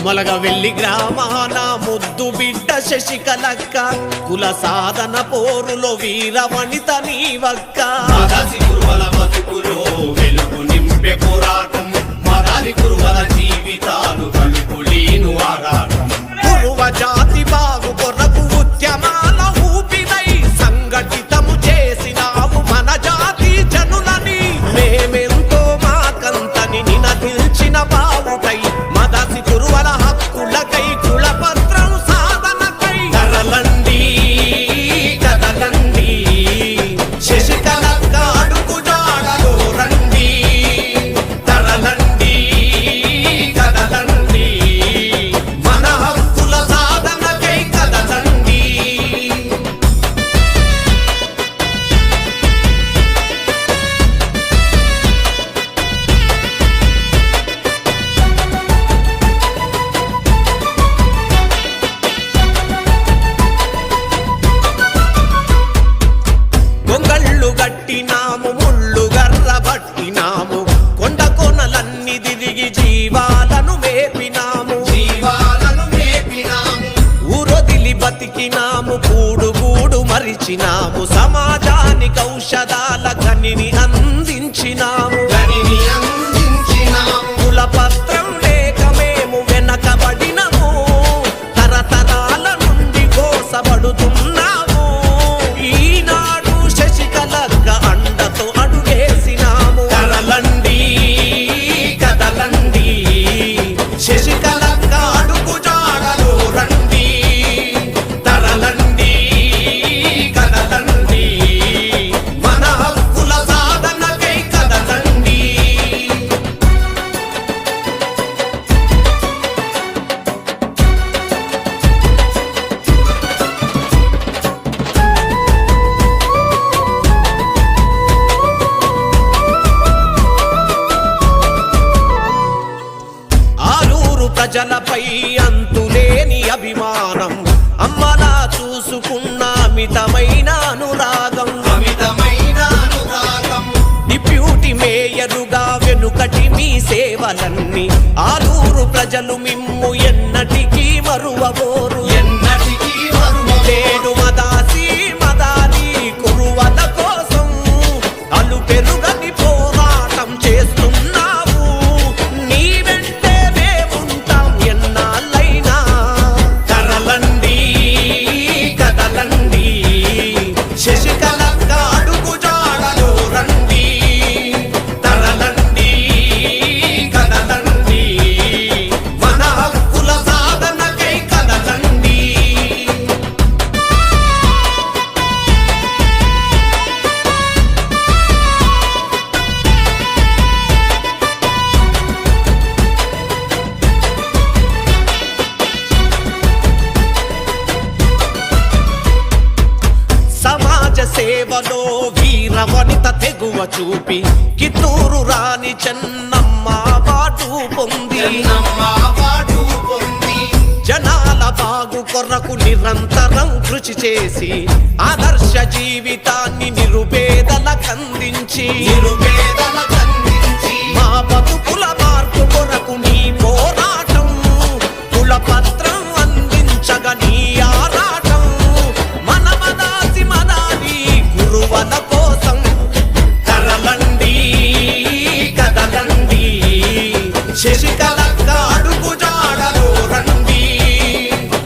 మొలగవెల్లి గ్రామాన ముద్దు బిడ్డ శశికలక్క కుల సాధన పోరులో వీర వనిత నీవక్క వెలుగు నింపే పోరాటం మరాలి కురువల జీవితాలు కలుపులీను ఆరాటం కురువ జాతి బాగు కొరకు ఉద్యమాల ఊపినై సంఘటితము చేసినావు మన జాతి జనులని మేమెంతో మాకంతని నినదిల్చిన బావుకై మదసి కురువల హక్కులకై కులపత్రం సాధనకై కదలండి కదలండి శశికలక్క అడుగు జాడలో రండి తరలండి కదలండి మన హక్కుల సాధనకై కదలండి గొంగళ్ళు గట్టినాము ముళ్ళు గర్ర పట్టినాము కొండ కొనలన్నీ తిరిగి జీవాలను మేపినాము ఊరొదిలి బతికినాము కూడు గూడు మరిచినాము సమాజానికి ఔషధాల గనిని అందించినాము కులపత్రం లేక మేము వెనకబడినము తరతరాల నుండి కోసబడుతున్నాము ఈనాడు శశికలక్క అండతో అడుగేసినాము కదలండి కదలండి శశికలక్క అడుగు జాడలో రండి తరలండి కదలండి మన హక్కుల సాధనకై కదలండి ఆలూరు ప్రజలపై అంతులేని అభిమానం అమ్మలా చూసుకున్న అమితమైన అనురాగం డిప్యూటీ మేయరుగా వెనుకటి మీ సేవలన్నీ ఆలూరు ప్రజలు మిమ్ము ఎన్నటికీ మరువబోరు నేడు మదాసి మదాలి కురువల కోసం అలు పెరుగని పోరాటం చేస్తున్నావు నీ వెంటే మేముంటాం ఎన్నాళ్ళైనా కదలండి కదలండి శశికలక్క అడుగు జాడలో రండి తరలండి కదలండి మన హక్కుల సాధనకై కదలండి సమాజ సేవలో వీర వనిత తెగువ చూపి కిత్తూరు రాణి చెన్నమ్మ పాటు పొంది జనాల బాగు కొరకు నిరంతరం కృషి చేసి ఆదర్శ జీవితాన్ని నిరుపేదలకందించి మా బతుకుల మార్పు కొరకు నీ పోరాటం కులపత్రం అందించగా నీ ఆరాటం మన మదాసి మదాలి గురువల కోసం కదలండి కదలండి శశికలక్క